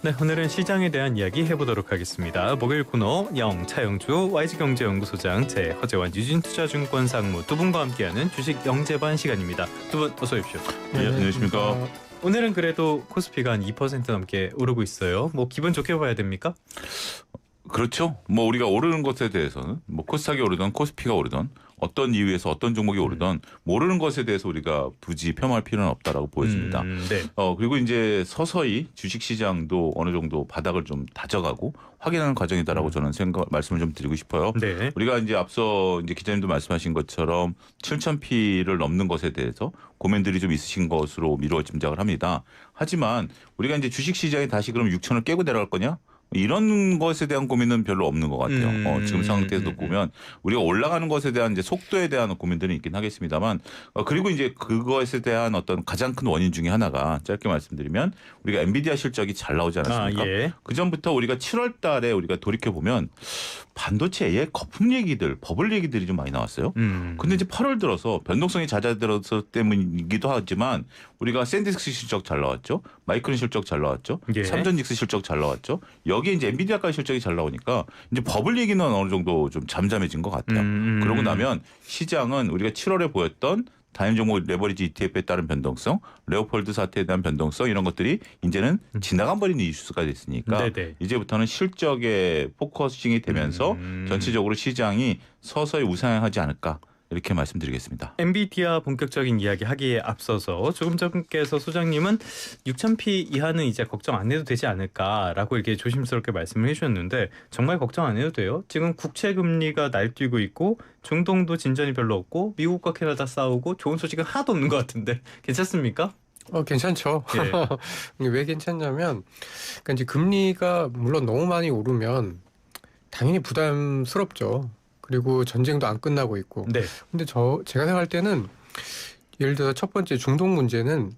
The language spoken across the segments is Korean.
네, 오늘은 시장에 대한 이야기 해보도록 하겠습니다. 목요일 코너 차영주 YG경제연구소장 허재환 유진투자증권 상무 두 분과 함께하는 주식 영재반 시간입니다. 두 분 어서 오십시오. 네, 안녕하십니까. 오늘은 그래도 코스피가 한 2% 넘게 오르고 있어요. 뭐 기분 좋게 봐야 됩니까? 그렇죠. 뭐 우리가 오르는 것에 대해서는 뭐 코스닥이 오르던 코스피가 오르던 어떤 이유에서 어떤 종목이 오르던 모르는 것에 대해서 우리가 굳이 폄하할 필요는 없다라고 보여집니다. 네. 그리고 이제 서서히 주식시장도 어느 정도 바닥을 좀 다져가고 확인하는 과정이다라고 저는 말씀을 좀 드리고 싶어요. 네. 우리가 이제 앞서 이제 기자님도 말씀하신 것처럼 7,000P를 넘는 것에 대해서 고민들이 좀 있으신 것으로 미루어 짐작을 합니다. 하지만 우리가 이제 주식시장이 다시 그럼 6,000을 깨고 내려갈 거냐? 이런 것에 대한 고민은 별로 없는 것 같아요. 지금 상태에서 보면 우리가 올라가는 것에 대한 이제 속도에 대한 고민들은 있긴 하겠습니다만 그리고 이제 그것에 대한 어떤 가장 큰 원인 중에 하나가 짧게 말씀드리면 우리가 엔비디아 실적이 잘 나오지 않았습니까? 예. 그 전부터 우리가 7월 달에 우리가 돌이켜 보면 반도체 AI 거품 얘기들, 버블 얘기들이 좀 많이 나왔어요. 근데 이제 8월 들어서 변동성이 잦아들어서 때문이기도 하지만 우리가 샌디스크 실적 잘 나왔죠. 마이크론 실적 잘 나왔죠. 예. 삼전닉스 실적 잘 나왔죠. 여기에 이제 엔비디아까지 실적이 잘 나오니까 이제 버블 얘기는 어느 정도 좀 잠잠해진 것 같아요. 그러고 나면 시장은 우리가 7월에 보였던 다인 종목 레버리지 ETF에 따른 변동성, 레오폴드 사태에 대한 변동성 이런 것들이 이제는 지나간 버린 이슈가 됐으니까 네네. 이제부터는 실적에 포커싱이 되면서 전체적으로 시장이 서서히 우상향하지 않을까 이렇게 말씀드리겠습니다. 엔비디아 본격적인 이야기 하기에 앞서서 조금 전께서 소장님은 6,000P 이하는 이제 걱정 안 해도 되지 않을까라고 이렇게 조심스럽게 말씀을 해주셨는데 정말 걱정 안 해도 돼요. 지금 국채 금리가 날뛰고 있고 중동도 진전이 별로 없고 미국과 캐나다 싸우고 좋은 소식은 하나도 없는 것 같은데 괜찮습니까? 괜찮죠. 예. 왜 괜찮냐면, 그러니까 이제 금리가 물론 너무 많이 오르면 당연히 부담스럽죠. 그리고 전쟁도 안 끝나고 있고. 네. 근데 제가 생각할 때는 예를 들어 첫 번째 중동 문제는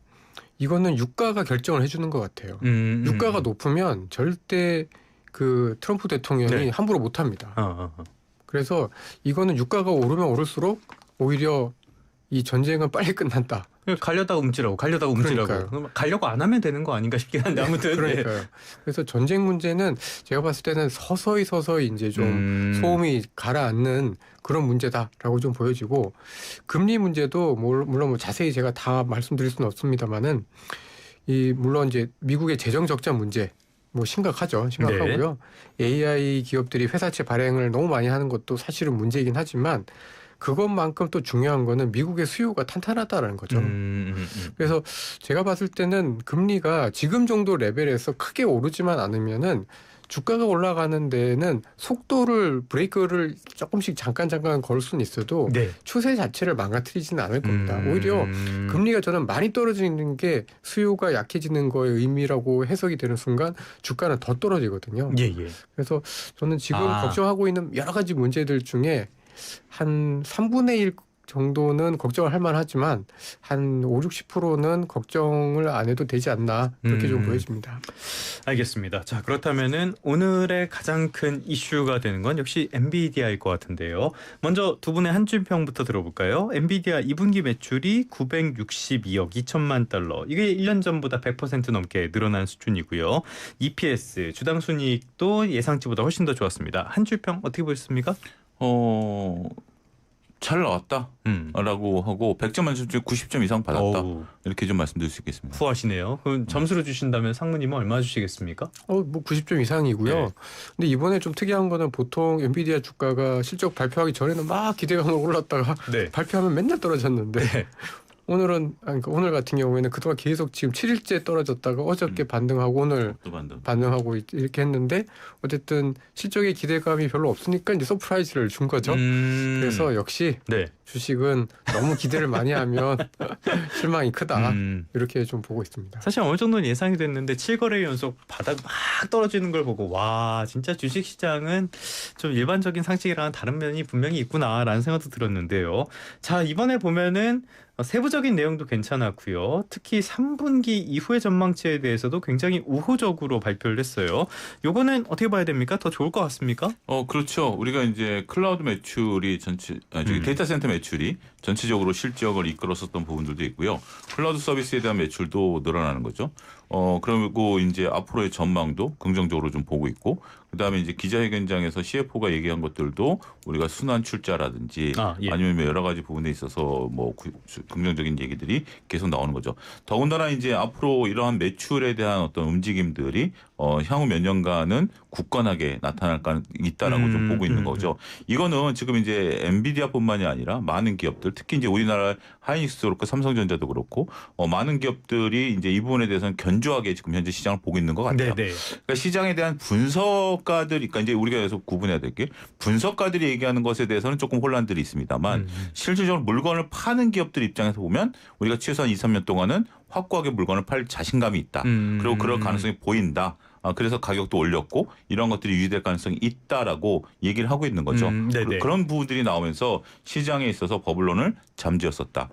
이거는 유가가 결정을 해주는 것 같아요. 유가가 높으면 절대 그 트럼프 대통령이 네. 함부로 못합니다. 그래서 이거는 유가가 오르면 오를수록 오히려 이 전쟁은 빨리 끝난다. 가려다가 움찔하고 그러니까요. 가려고 안 하면 되는 거 아닌가 싶긴 한데 아무튼 그러니까요. 그래서 전쟁 문제는 제가 봤을 때는 서서히 이제 좀 소음이 가라앉는 그런 문제다라고 좀 보여지고 금리 문제도 물론 뭐 자세히 제가 다 말씀드릴 수는 없습니다만은 물론 이제 미국의 재정 적자 문제 뭐 심각하고요. 네. AI 기업들이 회사채 발행을 너무 많이 하는 것도 사실은 문제이긴 하지만 그것만큼 또 중요한 거는 미국의 수요가 탄탄하다라는 거죠. 그래서 제가 봤을 때는 금리가 지금 정도 레벨에서 크게 오르지만 않으면은 주가가 올라가는 데는 속도를 브레이크를 조금씩 잠깐 걸 수는 있어도 네. 추세 자체를 망가뜨리지는 않을 겁니다. 오히려 금리가 저는 많이 떨어지는 게 수요가 약해지는 거의 의미라고 해석이 되는 순간 주가는 더 떨어지거든요. 예. 그래서 저는 지금 걱정하고 있는 여러 가지 문제들 중에 한 3분의 1 정도는 걱정을 할 만하지만 한 50-60%는 걱정을 안 해도 되지 않나 그렇게 좀 보여집니다. 알겠습니다. 자, 그렇다면은 오늘의 가장 큰 이슈가 되는 건 역시 엔비디아일 것 같은데요. 먼저 두 분의 한 줄 평부터 들어볼까요? 엔비디아 2분기 매출이 962억 2천만 달러. 이게 1년 전보다 100% 넘게 늘어난 수준이고요. EPS, 주당 순이익도 예상치보다 훨씬 더 좋았습니다. 한 줄 평 어떻게 보셨습니까? 잘 나왔다라고 하고 100점 만점 중에 90점 이상 받았다. 이렇게 좀 말씀드릴 수 있겠습니다. 후하시네요. 그럼 점수를 주신다면 상무님은 얼마 주시겠습니까? 뭐 90점 이상이고요. 네. 근데 이번에 좀 특이한 거는 보통 엔비디아 주가가 실적 발표하기 전에는 막 기대감으로 올랐다가 발표하면 맨날 떨어졌는데 오늘 같은 경우에는 그동안 계속 지금 7일째 떨어졌다가 어저께 반등하고 오늘 반등하고 이렇게 했는데 어쨌든 실적의 기대감이 별로 없으니까 이제 서프라이즈를 준 거죠. 그래서 역시 주식은 너무 기대를 많이 하면 실망이 크다. 이렇게 좀 보고 있습니다. 사실 어느 정도는 예상이 됐는데 7거래 연속 바닥 막 떨어지는 걸 보고 와 진짜 주식시장은 좀 일반적인 상식이랑은 다른 면이 분명히 있구나라는 생각도 들었는데요. 자, 이번에 보면은 세부적인 내용도 괜찮았고요. 특히 3분기 이후의 전망치에 대해서도 굉장히 우호적으로 발표를 했어요. 요거는 어떻게 봐야 됩니까? 더 좋을 것 같습니까? 그렇죠. 우리가 이제 클라우드 매출이 데이터 센터 매출이 전체적으로 실적을 이끌었었던 부분들도 있고요. 클라우드 서비스에 대한 매출도 늘어나는 거죠. 그리고 이제 앞으로의 전망도 긍정적으로 좀 보고 있고, 그다음에 이제 기자회견장에서 CFO가 얘기한 것들도 우리가 순환 출자라든지 예. 아니면 여러 가지 부분에 있어서 뭐 긍정적인 얘기들이 계속 나오는 거죠. 더군다나 이제 앞으로 이러한 매출에 대한 어떤 움직임들이 향후 몇 년간은 굳건하게 나타날 가 있다라고 좀 보고 있는 거죠. 이거는 지금 이제 엔비디아뿐만이 아니라 많은 기업들, 특히 이제 우리나라 하이닉스도 그렇고 삼성전자도 그렇고 많은 기업들이 이제 이 부분에 대해서는 견조하게 지금 현재 시장을 보고 있는 것 같아요. 네네. 그러니까 시장에 대한 분석가들, 그러니까 이제 우리가 여기서 구분해야 될 게 분석가들이 얘기하는 것에 대해서는 조금 혼란들이 있습니다만 실질적으로 물건을 파는 기업들 입장에서 보면 우리가 최소한 2, 3년 동안은 확고하게 물건을 팔 자신감이 있다. 그리고 그럴 가능성이 보인다. 그래서 가격도 올렸고 이런 것들이 유지될 가능성이 있다라고 얘기를 하고 있는 거죠. 그런 부분들이 나오면서 시장에 있어서 버블론을 잠재웠었다.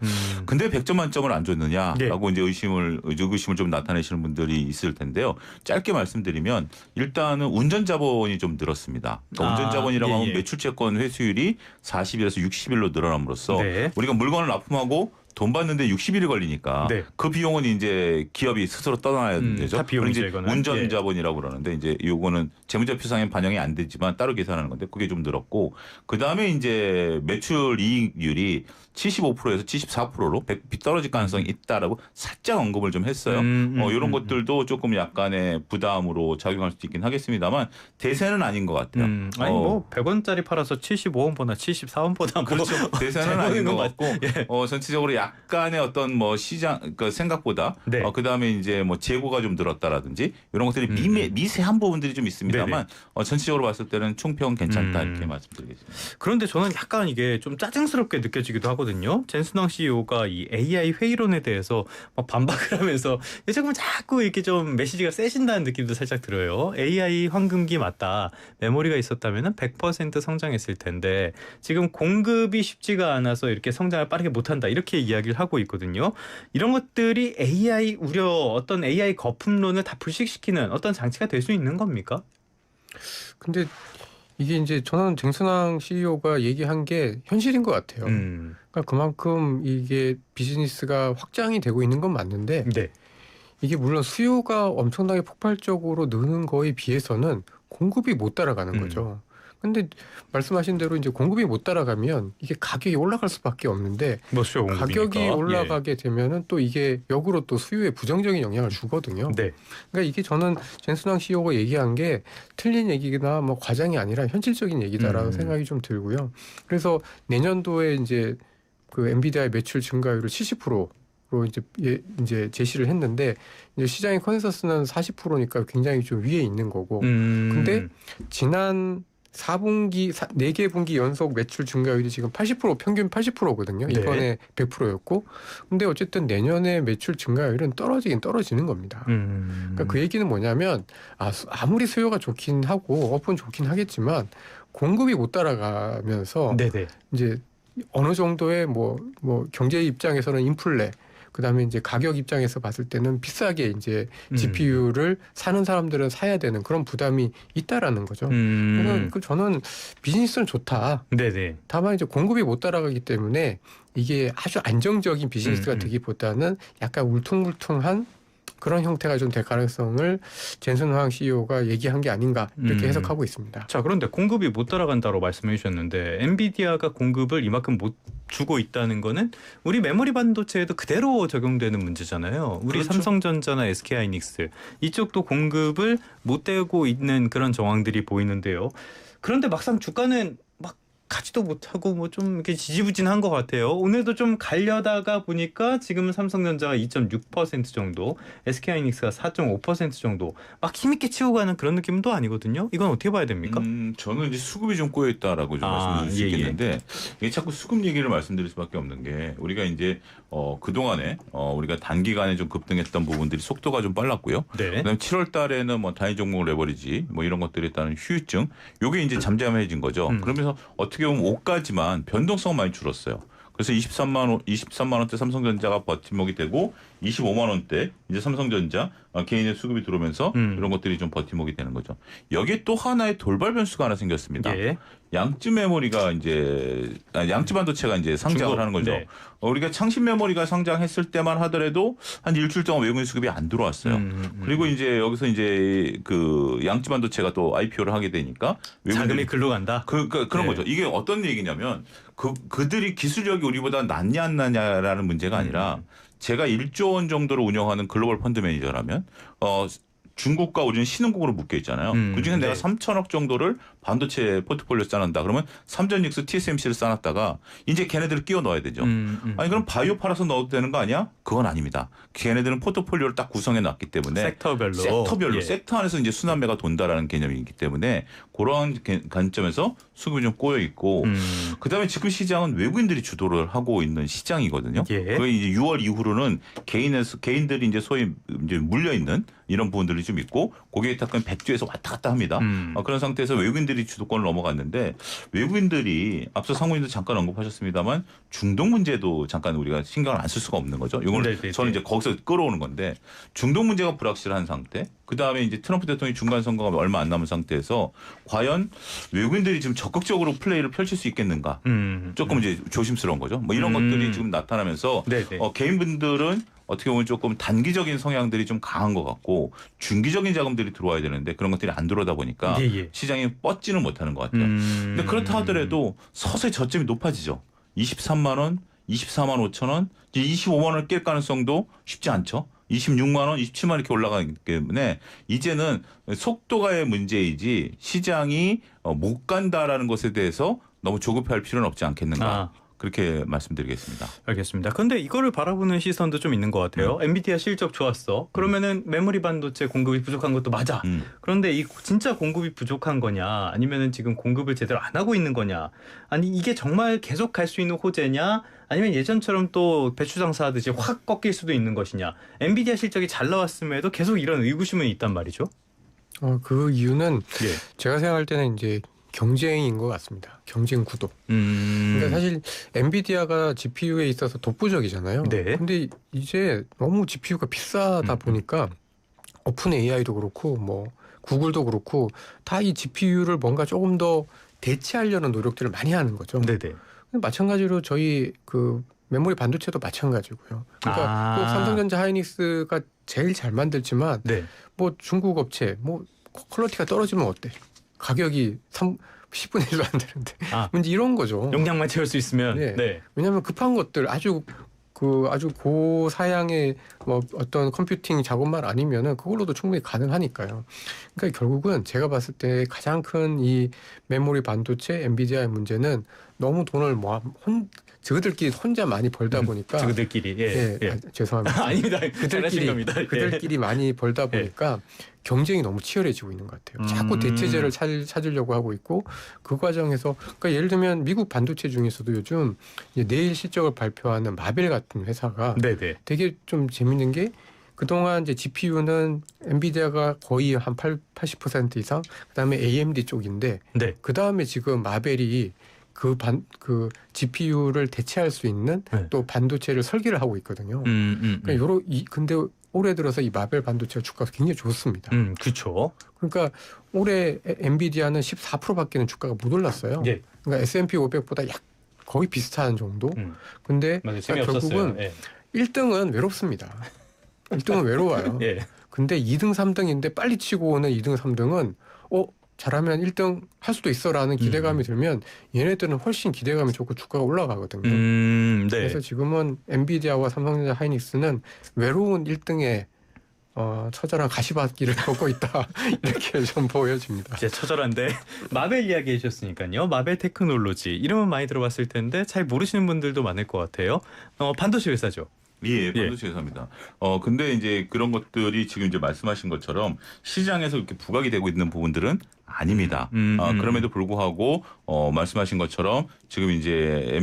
근데 100점 만점을 안 줬느냐라고 이제 의구심을 좀 나타내시는 분들이 있을 텐데요. 짧게 말씀드리면 일단은 운전 자본이 좀 늘었습니다. 그러니까 운전 자본이라고 하면 매출채권 회수율이 40일에서 60일로 늘어남으로써 우리가 물건을 납품하고 돈 받는데 60일이 걸리니까 그 비용은 이제 기업이 스스로 떠나야 되죠. 다 비용이죠, 이제 이거는. 운전 자본이라고 그러는데 이제 요거는 재무제표상에 반영이 안 되지만 따로 계산하는 건데 그게 좀 늘었고 그다음에 이제 매출 이익률이 75%에서 74%로 떨어질 가능성이 있다라고 살짝 언급을 좀 했어요. 이런 것들도 조금 약간의 부담으로 작용할 수도 있긴 하겠습니다만 대세는 아닌 것 같아요. 아니 뭐 100원짜리 팔아서 75원보다 74원보다 그렇죠. 대세는 아닌 것 같고 전체적으로 약간의 어떤 뭐 시장 그러니까 생각보다 그다음에 이제 뭐 재고가 좀 늘었다라든지 이런 것들이 미세한 부분들이 좀 있습니다만 전체적으로 봤을 때는 총평 괜찮다 이렇게 말씀드리겠습니다. 그런데 저는 약간 이게 좀 짜증스럽게 느껴지기도 하거든요. 젠슨왕 CEO가 이 AI 회의론에 대해서 막 반박을 하면서 자꾸 이렇게 좀 메시지가 세진다는 느낌도 살짝 들어요. AI 황금기 맞다. 메모리가 있었다면 100% 성장했을 텐데 지금 공급이 쉽지가 않아서 이렇게 성장을 빠르게 못한다. 이렇게 이야기를 하고 있거든요. 이런 것들이 AI 우려, 어떤 AI 거품론을 다 불식시키는 어떤 장치가 될 수 있는 겁니까? 근데 이게 이제 저는 쟁순왕 CEO가 얘기한 게 현실인 것 같아요. 그러니까 그만큼 이게 비즈니스가 확장이 되고 있는 건 맞는데 이게 물론 수요가 엄청나게 폭발적으로 느는 거에 비해서는 공급이 못 따라가는 거죠. 근데 말씀하신 대로 이제 공급이 못 따라가면 이게 가격이 올라갈 수밖에 없는데 가격이 올라가게 되면은 또 이게 역으로 또 수요에 부정적인 영향을 주거든요. 그러니까 이게 저는 젠슨왕 CEO가 얘기한 게 틀린 얘기나 뭐 과장이 아니라 현실적인 얘기다라는 생각이 좀 들고요. 그래서 내년도에 이제 그 엔비디아의 매출 증가율을 70%로 이제 제시를 했는데 이제 시장의 컨센서스는 40%니까 굉장히 좀 위에 있는 거고. 근데 지난 4분기 4개 분기 연속 매출 증가율이 지금 80% 평균 80%거든요. 이번에 100%였고. 근데 어쨌든 내년에 매출 증가율은 떨어지는 겁니다. 그러니까 그 얘기는 뭐냐면 아무리 수요가 좋긴 하고 업은 좋긴 하겠지만 공급이 못 따라가면서 이제 어느 정도의 뭐 경제 입장에서는 인플레 그다음에 이제 가격 입장에서 봤을 때는 비싸게 이제 GPU를 사는 사람들은 사야 되는 그런 부담이 있다라는 거죠. 그래서 저는 비즈니스는 좋다. 다만 이제 공급이 못 따라가기 때문에 이게 아주 안정적인 비즈니스가 되기보다는 약간 울퉁불퉁한 그런 형태가 좀 될 가능성을 젠슨황 CEO가 얘기한 게 아닌가 이렇게 해석하고 있습니다. 자, 그런데 공급이 못 따라간다고 말씀해 주셨는데 엔비디아가 공급을 이만큼 못 주고 있다는 거는 우리 메모리 반도체에도 그대로 적용되는 문제잖아요. 우리 삼성전자나 SK하이닉스 이쪽도 공급을 못 대고 있는 그런 정황들이 보이는데요. 그런데 막상 주가는 가지도 못하고 뭐 좀 이렇게 지지부진한 것 같아요. 오늘도 좀 가려다가 보니까 지금은 삼성전자가 2.6% 정도, SK하이닉스가 4.5% 정도 막 힘있게 치고 가는 그런 느낌도 아니거든요. 이건 어떻게 봐야 됩니까? 저는 이제 수급이 좀 꼬여 있다라고 좀 말씀드릴 수 있겠는데 이게 자꾸 수급 얘기를 말씀드릴 수밖에 없는 게 우리가 이제 그 동안에 우리가 단기간에 좀 급등했던 부분들이 속도가 좀 빨랐고요. 그다음에 7월 달에는 뭐 단위 종목 레버리지 뭐 이런 것들에 따른 휴유증, 요게 이제 잠잠해진 거죠. 그러면서 어떻게 보면 5까지만 변동성 많이 줄었어요. 그래서 23만 원대 삼성전자가 버팀목이 되고 25만 원대 이제 삼성전자 개인의 수급이 들어오면서 이런 것들이 좀 버팀목이 되는 거죠. 여기에 또 하나의 돌발 변수가 하나 생겼습니다. 예. 양쯔 메모리가 이제 양쯔 반도체가 이제 상장을 중국, 하는 거죠. 네. 우리가 창신 메모리가 상장했을 때만 하더라도 한 일주일 동안 외국인 수급이 안 들어왔어요. 그리고 이제 여기서 이제 그 양쯔 반도체가 또 IPO를 하게 되니까 자금이 글로 간다. 그런 네. 거죠. 이게 어떤 얘기냐면 그들이 기술력이 우리보다 낫냐 안 낫냐라는 문제가 아니라 제가 1조 원 정도로 운영하는 글로벌 펀드 매니저라면 중국과 우리는 신흥국으로 묶여 있잖아요. 그중에 내가 네. 3천억 정도를 반도체 포트폴리오 쌓는다. 그러면 삼전닉스 TSMC를 쌓았다가 이제 걔네들을 끼워 넣어야 되죠. 아니 그럼 바이오 팔아서 넣어도 되는 거 아니야? 그건 아닙니다. 걔네들은 포트폴리오를 딱 구성해 놨기 때문에 섹터별로 예. 섹터 안에서 이제 순환매가 돈다라는 개념이 있기 때문에 그런 관점에서 수급이 좀 꼬여 있고 그다음에 지금 시장은 외국인들이 주도를 하고 있는 시장이거든요. 예. 그게 이제 6월 이후로는 개인들이 이제 소위 이제 물려 있는 이런 부분들이 좀 있고 고객 위탁금 100주에서 왔다 갔다 합니다. 그런 상태에서 외국인들이 주도권을 넘어갔는데 외국인들이 앞서 상무님도 잠깐 언급하셨습니다만 중동 문제도 잠깐 우리가 신경을 안 쓸 수가 없는 거죠. 이걸 네네네. 저는 이제 거기서 끌어오는 건데 중동 문제가 불확실한 상태. 그다음에 이제 트럼프 대통령이 중간 선거가 얼마 안 남은 상태에서 과연 외국인들이 지금 적극적으로 플레이를 펼칠 수 있겠는가? 조금 이제 조심스러운 거죠. 뭐 이런 것들이 지금 나타나면서 네네. 개인분들은 어떻게 보면 조금 단기적인 성향들이 좀 강한 것 같고 중기적인 자금들이 들어와야 되는데 그런 것들이 안 들어오다 보니까 예. 시장이 뻗지는 못하는 것 같아요. 근데 그렇다 하더라도 서서히 저점이 높아지죠. 23만 원, 24만 5천 원, 이제 25만 원을 깰 가능성도 쉽지 않죠. 26만 원, 27만 원 이렇게 올라가기 때문에 이제는 속도가의 문제이지 시장이 못 간다라는 것에 대해서 너무 조급해할 필요는 없지 않겠는가. 그렇게 말씀드리겠습니다. 알겠습니다. 근데 이거를 바라보는 시선도 좀 있는 것 같아요. 엔비디아 실적 좋았어. 그러면은 메모리 반도체 공급이 부족한 것도 맞아. 그런데 이 진짜 공급이 부족한 거냐 아니면은 지금 공급을 제대로 안 하고 있는 거냐 아니 이게 정말 계속 갈 수 있는 호재냐 아니면 예전처럼 또 배추장사 하듯이 확 꺾일 수도 있는 것이냐. 엔비디아 실적이 잘 나왔음에도 계속 이런 의구심은 있단 말이죠. 그 이유는 예. 제가 생각할 때는 이제 경쟁인 것 같습니다. 경쟁 구도. 그러니까 사실 엔비디아가 GPU에 있어서 독보적이잖아요. 네. 근데 이제 너무 GPU가 비싸다 보니까 오픈 AI도 그렇고 뭐 구글도 그렇고 다 이 GPU를 뭔가 조금 더 대체하려는 노력들을 많이 하는 거죠. 네네. 마찬가지로 저희 그 메모리 반도체도 마찬가지고요. 그러니까 꼭 삼성전자 하이닉스가 제일 잘 만들지만 네. 뭐 중국 업체 뭐 퀄리티가 떨어지면 어때? 가격이 10분의 1도 안 되는데 문제 이런 거죠. 용량만 채울 수 있으면. 네. 네. 왜냐하면 급한 것들 아주 고사양의 뭐 어떤 컴퓨팅 작업만 아니면은 그걸로도 충분히 가능하니까요. 그러니까 결국은 제가 봤을 때 가장 큰 이 메모리 반도체 엔비디아의 문제는 너무 돈을 저들끼리 혼자 많이 벌다 보니까 저들끼리 죄송합니다. 아닙니다. 잘하신 겁니다. 그들끼리 많이 벌다 보니까 경쟁이 너무 치열해지고 있는 것 같아요. 자꾸 대체제를 찾으려고 하고 있고 그 과정에서 그러니까 예를 들면 미국 반도체 중에서도 요즘 이제 내일 실적을 발표하는 마벨 같은 회사가 되게 좀 재밌는 게 그동안 이제 GPU는 엔비디아가 거의 한 80% 이상 그다음에 AMD 쪽인데 그다음에 지금 마벨이 그 GPU를 대체할 수 있는 또 반도체를 설계를 하고 있거든요. 그러니까 근데 올해 들어서 이 마벨 반도체 주가가 굉장히 좋습니다. 그렇죠. 그러니까 올해 엔비디아는 14%밖에는 주가가 못 올랐어요. 그러니까 S&P 500보다 거의 비슷한 정도. 근데 결국은 1등은 외롭습니다. 1등은 외로워요. 근데 2등, 3등인데 빨리 치고 오는 2등, 3등은 잘하면 1등 할 수도 있어라는 기대감이 들면 얘네들은 훨씬 기대감이 좋고 주가가 올라가거든요. 그래서 지금은 엔비디아와 삼성전자 하이닉스는 외로운 1등에 처절한 가시밭길을 걷고 있다 이렇게 좀 보여집니다. 이제 처절한데 마벨 이야기 해주셨으니까요. 마벨 테크놀로지 이름은 많이 들어봤을 텐데 잘 모르시는 분들도 많을 것 같아요. 반도체 회사죠. 반도체 회사입니다. 근데 이제 그런 것들이 지금 이제 말씀하신 것처럼 시장에서 이렇게 부각이 되고 있는 부분들은 아닙니다. 그럼에도 불구하고 말씀하신 것처럼 지금 이제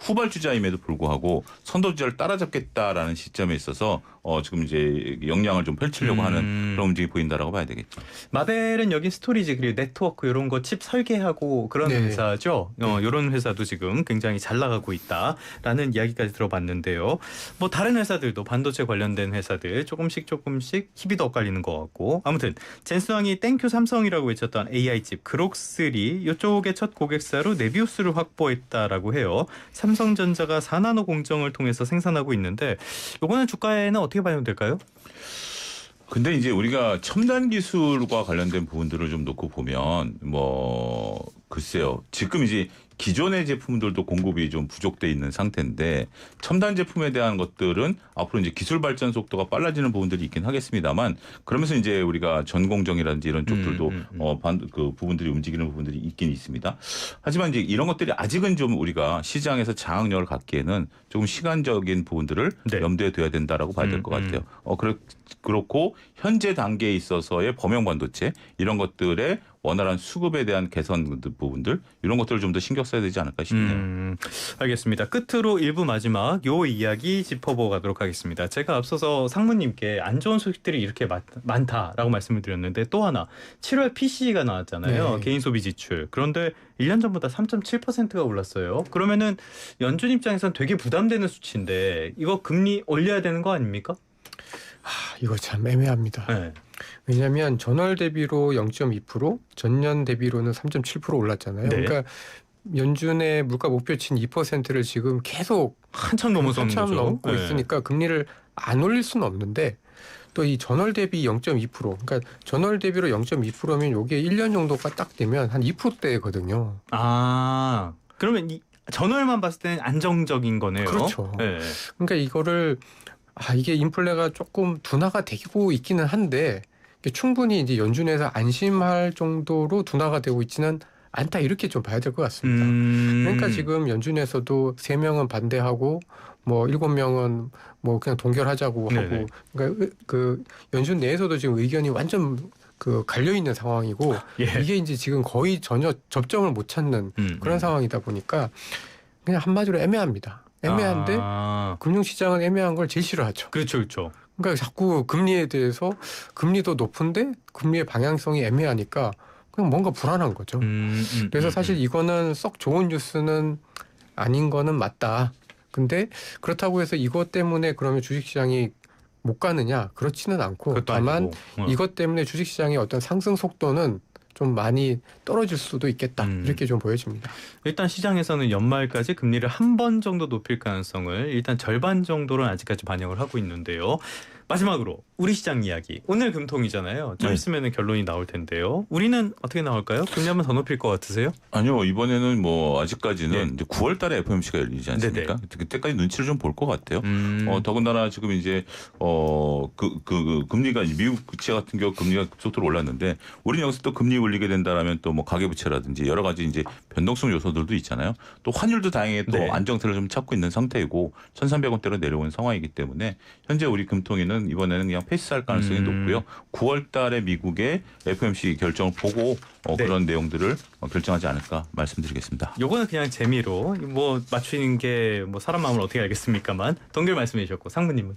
후발주자임에도 불구하고 선도주자를 따라잡겠다라는 시점에 있어서 지금 이제 역량을 좀 펼치려고 하는 그런 움직임이 보인다라고 봐야 되겠죠. 마벨은 여기 스토리지 그리고 네트워크 이런 거 칩 설계하고 그런 네. 회사죠. 이런 회사도 지금 굉장히 잘 나가고 있다라는 이야기까지 들어봤는데요. 뭐 다른 회사들도 반도체 관련된 회사들 조금씩 힘이 더 엇갈리는 것 같고 아무튼 젠스왕이 땡큐 삼성이라고 외쳤던 AI 칩 그록3 이쪽의 첫 고객사로 네비우스를 확보했다라고 해요. 삼성전자가 4나노 공정을 통해서 생산하고 있는데 요거는 주가에는 어떻게 반영될까요? 근데 이제 우리가 첨단 기술과 관련된 부분들을 좀 놓고 보면 뭐 글쎄요. 지금 이제 기존의 제품들도 공급이 좀 부족돼 있는 상태인데 첨단 제품에 대한 것들은 앞으로 이제 기술 발전 속도가 빨라지는 부분들이 있긴 하겠습니다만 그러면서 이제 우리가 전공정이라든지 이런 쪽들도 그 부분들이 움직이는 부분들이 있긴 있습니다. 하지만 이제 이런 것들이 아직은 좀 우리가 시장에서 장악력을 갖기에는 조금 시간적인 부분들을 네. 염두에 둬야 된다라고 봐야 될 것 같아요. 그렇고 현재 단계에 있어서의 범용 반도체 이런 것들의 원활한 수급에 대한 개선 부분들 이런 것들을 좀 더 신경 써야 되지 않을까 싶네요. 알겠습니다. 끝으로 1부 마지막 요 이야기 짚어보고 가도록 하겠습니다. 제가 앞서서 상무님께 안 좋은 소식들이 이렇게 많다라고 말씀을 드렸는데 또 하나 7월 PC가 나왔잖아요. 네. 개인 소비 지출. 그런데 1년 전보다 3.7%가 올랐어요. 그러면은 연준 입장에서는 되게 부담되는 수치인데 이거 금리 올려야 되는 거 아닙니까? 이거 참 애매합니다. 네. 왜냐하면 전월 대비로 0.2%, 전년 대비로는 3.7% 올랐잖아요. 네. 그러니까 연준의 물가 목표치인 2%를 지금 계속 한참 넘어서는 한참 거죠. 넘고 네. 있으니까 금리를 안 올릴 수는 없는데 또 이 전월 대비 0.2%, 그러니까 전월 대비로 0.2%면 이게 1년 정도가 딱 되면 한 2%대거든요. 아, 그러면 이 전월만 봤을 때는 안정적인 거네요. 그렇죠. 네. 그러니까 이거를 이게 인플레가 조금 둔화가 되고 있기는 한데 이게 충분히 이제 연준에서 안심할 정도로 둔화가 되고 있지는 않다 이렇게 좀 봐야 될 것 같습니다. 그러니까 지금 연준에서도 3명은 반대하고 뭐 7명은 뭐 그냥 동결하자고 네네. 하고 그러니까 그 연준 내에서도 지금 의견이 완전 그 갈려 있는 상황이고 예. 이게 이제 지금 거의 전혀 접점을 못 찾는 그런 상황이다 보니까 그냥 한마디로 애매합니다. 애매한데 금융시장은 애매한 걸 제일 싫어하죠. 그렇죠, 그렇죠. 그러니까 자꾸 금리에 대해서 금리도 높은데 금리의 방향성이 애매하니까 그냥 뭔가 불안한 거죠. 그래서 사실 이거는 썩 좋은 뉴스는 아닌 거는 맞다. 근데 그렇다고 해서 이것 때문에 그러면 주식시장이 못 가느냐? 그렇지는 않고 다만 이것 때문에 주식시장의 어떤 상승 속도는 좀 많이 떨어질 수도 있겠다. 이렇게 좀 보여집니다. 일단 시장에서는 연말까지 금리를 한 번 정도 높일 가능성을 일단 절반 정도는 아직까지 반영을 하고 있는데요. 마지막으로 우리 시장 이야기. 오늘 금통이잖아요. 좀 네. 있으면 결론이 나올 텐데요. 우리는 어떻게 나올까요? 금리 한번 더 높일 것 같으세요? 아니요, 이번에는 뭐 아직까지는 네. 이제 9월 달에 FOMC가 열리지 않습니까? 그때까지 눈치를 좀 볼 것 같아요. 더군다나 지금 이제 금리가 미국 부채 같은 경우 금리가 급속도로 올랐는데 우리는 여기서 또 금리 올리게 된다라면 또 뭐 가계 부채라든지 여러 가지 이제 변동성 요소들도 있잖아요. 또 환율도 다행히 또 네. 안정세를 좀 찾고 있는 상태이고 1,300원대로 내려오는 상황이기 때문에 현재 우리 금통위는 이번에는 그냥 패스할 가능성이 높고요. 9월 달에 미국의 FOMC 결정을 보고 네. 그런 내용들을 결정하지 않을까 말씀드리겠습니다. 요거는 그냥 재미로 뭐 맞추는 게 뭐 사람 마음을 어떻게 알겠습니까만 동결 말씀해 주셨고 상무님은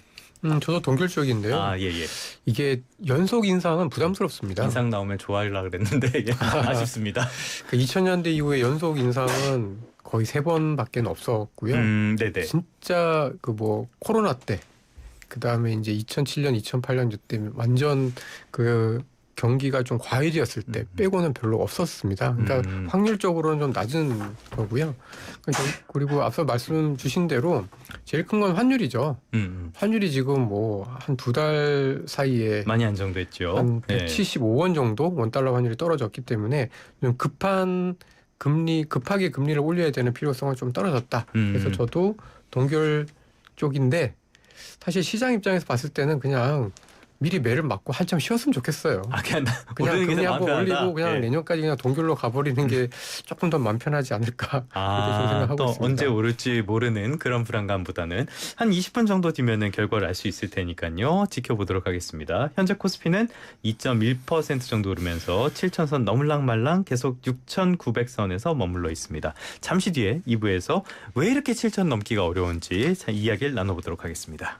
저도 동결 쪽인데요. 예. 이게 연속 인상은 부담스럽습니다. 인상 나오면 좋아하려고 그랬는데 예. 아쉽습니다. 그 2000년대 이후에 연속 인상은 거의 3번밖에 없었고요. 네네. 진짜 그 뭐 코로나 때 그다음에 이제 2007년, 2008년 때 완전 그 경기가 좀 과열이었을 때 빼고는 별로 없었습니다. 그러니까 확률적으로는 좀 낮은 거고요. 그리고 앞서 말씀 주신 대로 제일 큰 건 환율이죠. 환율이 지금 뭐 한 2달 사이에 많이 안정됐죠. 한 175원 정도 원달러 환율이 떨어졌기 때문에 좀 급하게 금리를 올려야 되는 필요성은 좀 떨어졌다. 그래서 저도 동결 쪽인데 사실 시장 입장에서 봤을 때는 그냥 미리 매를 맞고 한참 쉬었으면 좋겠어요. 아, 그냥 그냥 오르는 게 금리 더 마음 한번 편하다. 올리고 그냥 예. 내년까지 그냥 동결로 가버리는 게 조금 더 마음 편하지 않을까 그렇게 좀 생각하고 또 있습니다. 언제 오를지 모르는 그런 불안감보다는 한 20분 정도 뒤면은 결과를 알 수 있을 테니까요. 지켜보도록 하겠습니다. 현재 코스피는 2.1% 정도 오르면서 7,000선 넘을랑말랑 계속 6,900선에서 머물러 있습니다. 잠시 뒤에 2부에서 왜 이렇게 7,000 넘기가 어려운지 이야기를 나눠보도록 하겠습니다.